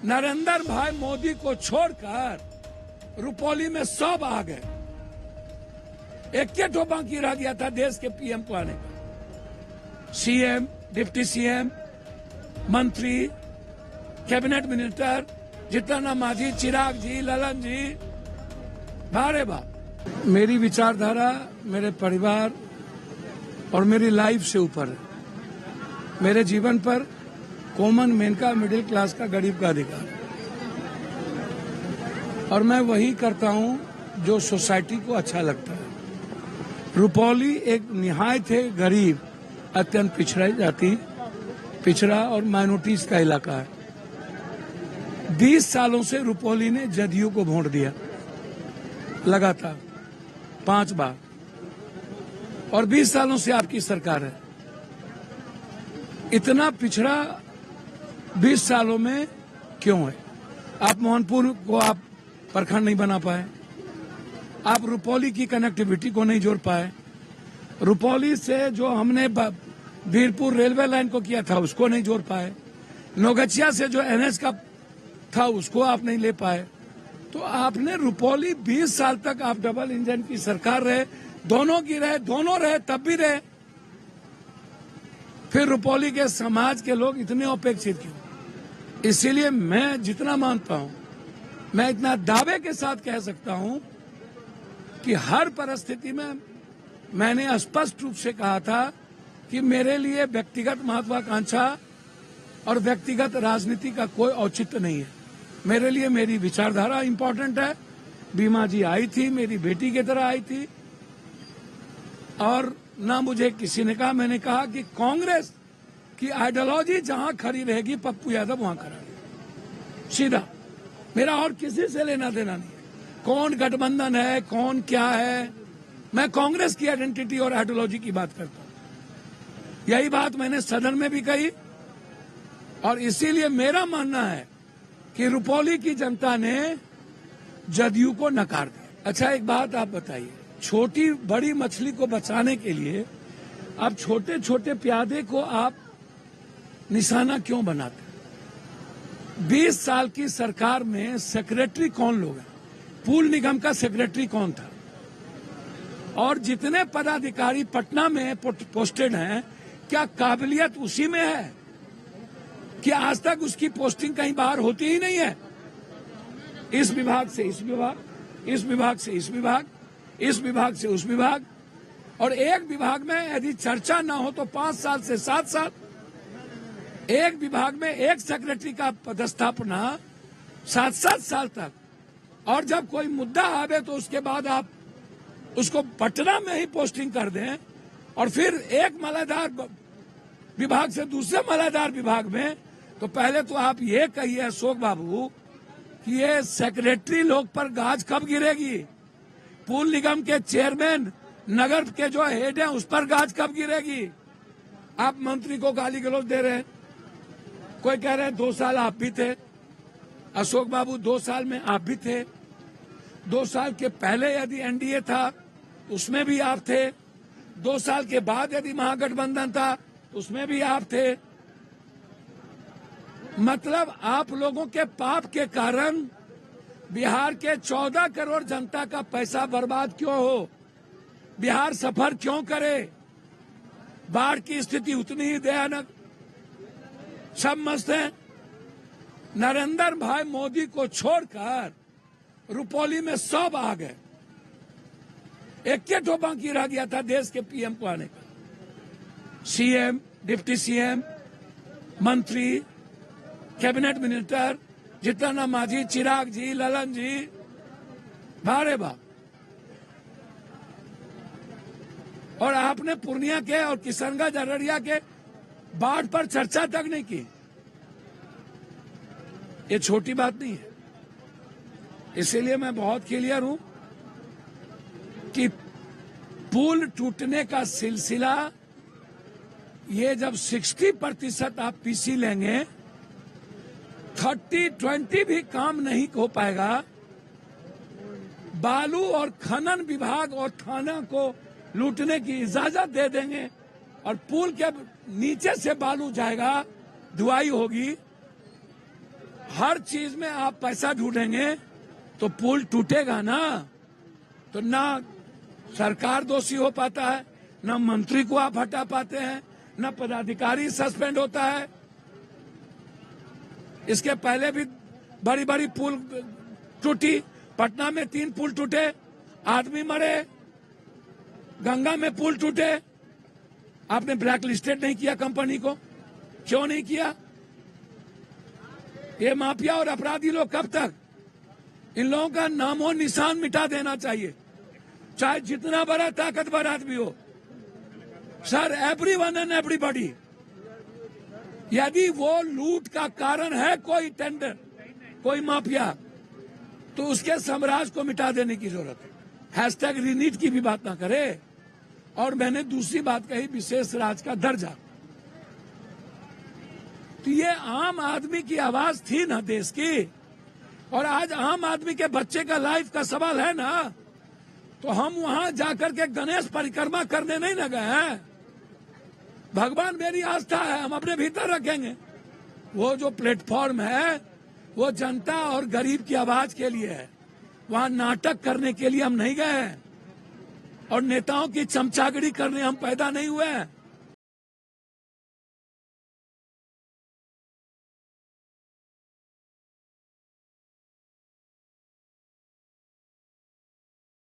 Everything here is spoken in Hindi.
नरेंद्र भाई मोदी को छोड़कर रुपौली में सब आ गए। एक ठो बाकी रह गया था देश के पीएम को आने का। सीएम, डिप्टी सीएम, मंत्री, कैबिनेट मिनिस्टर, जितना माझी, चिराग जी, ललन जी, भारे बा। मेरी विचारधारा मेरे परिवार और मेरी लाइफ से ऊपर है। मेरे जीवन पर कॉमन मैन का, मिडिल क्लास का, गरीब का अधिकार है और मैं वही करता हूं जो सोसाइटी को अच्छा लगता है। रुपौली एक निहायत है गरीब, अत्यंत पिछड़ा जाति, पिछड़ा और माइनॉरिटीज का इलाका है। 20 सालों से रुपौली ने जदयू को वोट दिया लगातार 5 बार और 20 सालों से आपकी सरकार है। इतना पिछड़ा 20 सालों में क्यों है? आप मोहनपुर को आप प्रखंड नहीं बना पाए, आप रुपौली की कनेक्टिविटी को नहीं जोड़ पाए, रुपौली से जो हमने वीरपुर रेलवे लाइन को किया था उसको नहीं जोड़ पाए, नौगछिया से जो एनएच का था उसको आप नहीं ले पाए। तो आपने रुपौली 20 साल तक आप डबल इंजन की सरकार रहे, दोनों की रहे, दोनों रहे, तब भी रहे। फिर रुपौली के समाज के लोग इतने अपेक्षित क्यों? इसीलिए मैं जितना मानता हूं, मैं इतना दावे के साथ कह सकता हूं कि हर परिस्थिति में मैंने स्पष्ट रूप से कहा था कि मेरे लिए व्यक्तिगत महत्वाकांक्षा और व्यक्तिगत राजनीति का कोई औचित्य नहीं है। मेरे लिए मेरी विचारधारा इंपॉर्टेंट है। बीमा जी आई थी, मेरी बेटी की तरह आई थी और ना मुझे किसी ने कहा, मैंने कहा कि कांग्रेस की आइडियोलॉजी जहां खड़ी रहेगी पप्पू यादव वहां खड़ा रहेगा, सीधा। मेरा और किसी से लेना देना नहीं है। कौन गठबंधन है, कौन क्या है, मैं कांग्रेस की आइडेंटिटी और आइडियोलॉजी की बात करता हूं। यही बात मैंने सदन में भी कही और इसीलिए मेरा मानना है कि रुपौली की जनता ने जदयू को नकार दिया। अच्छा, एक बात आप बताइए, छोटी बड़ी मछली को बचाने के लिए आप छोटे छोटे प्यादे को आप निशाना क्यों बनाते? 20 साल की सरकार में सेक्रेटरी कौन लोग हैं? पूल निगम का सेक्रेटरी कौन था? और जितने पदाधिकारी पटना में पोस्टेड हैं, क्या काबिलियत उसी में है कि आज तक उसकी पोस्टिंग कहीं बाहर होती ही नहीं है? इस विभाग से इस विभाग, इस विभाग से इस विभाग, इस विभाग से उस विभाग, और एक विभाग में यदि चर्चा ना हो तो 5 साल से 7 साल। एक विभाग में एक सेक्रेटरी का पदस्थापना 7-7 साल तक, और जब कोई मुद्दा आवे तो उसके बाद आप उसको पटना में ही पोस्टिंग कर दें और फिर एक मलादार विभाग से दूसरे मलादार विभाग में। तो पहले तो आप ये कहिए अशोक बाबू कि ये सेक्रेटरी लोग पर गाज कब गिरेगी? पूल निगम के चेयरमैन, नगर के जो हेड हैं उस पर गाज कब गिरेगी? आप मंत्री को गाली गलौज दे रहे हैं। कोई कह रहे हैं 2 साल आप भी थे। अशोक बाबू 2 साल में आप भी थे। 2 साल के पहले यदि एनडीए था उसमें भी आप थे। 2 साल के बाद यदि महागठबंधन था उसमें भी आप थे। मतलब आप लोगों के पाप के कारण बिहार के 14 करोड़ जनता का पैसा बर्बाद क्यों हो? बिहार सफर क्यों करे? बाढ़ की स्थिति उतनी ही भयानक। सब मस्त हैं। नरेंद्र भाई मोदी को छोड़कर रुपौली में सब आ गए। एक ठो बाकी रह गया था देश के पीएम को आने का। सीएम, डिप्टी सीएम, मंत्री, कैबिनेट मिनिस्टर, जितना माझी, चिराग जी, ललन जी, भारे बा। और आपने पूर्णिया के और किशनगंज, अररिया के बाढ़ पर चर्चा तक नहीं की। ये छोटी बात नहीं है। इसीलिए मैं बहुत क्लियर हूं कि पुल टूटने का सिलसिला ये जब 60% आप पीसी लेंगे, 30-20 भी काम नहीं हो पाएगा। बालू और खनन विभाग और थाना को लूटने की इजाजत दे देंगे और पुल के नीचे से बालू जाएगा, धुआई होगी, हर चीज में आप पैसा ढूंढेंगे तो पुल टूटेगा ना। तो ना सरकार दोषी हो पाता है, ना मंत्री को आप हटा पाते हैं, ना पदाधिकारी सस्पेंड होता है। इसके पहले भी बड़ी बड़ी पुल टूटी, पटना में 3 पुल टूटे, आदमी मरे, गंगा में पुल टूटे। आपने ब्लैक लिस्टेड नहीं किया कंपनी को, क्यों नहीं किया? ये माफिया और अपराधी लोग कब तक? इन लोगों का नामो निशान मिटा देना चाहिए, चाहे जितना बड़ा ताकतवर आदमी हो। सर, एवरीवन एंड एवरीबॉडी, यदि वो लूट का कारण है कोई टेंडर, कोई माफिया, तो उसके साम्राज्य को मिटा देने की जरूरत है। हैशटैग रीनीट की भी बात ना करे। और मैंने दूसरी बात कही, विशेष राज्य का दर्जा। तो ये आम आदमी की आवाज थी ना देश की, और आज आम आदमी के बच्चे का लाइफ का सवाल है ना। तो हम वहां जाकर के गणेश परिक्रमा करने नहीं न गए हैं। भगवान मेरी आस्था है, हम अपने भीतर रखेंगे। वो जो प्लेटफॉर्म है वो जनता और गरीब की आवाज के लिए है। वहां नाटक करने के लिए हम नहीं गए हैं, और नेताओं की चमचागिरी करने हम पैदा नहीं हुए हैं।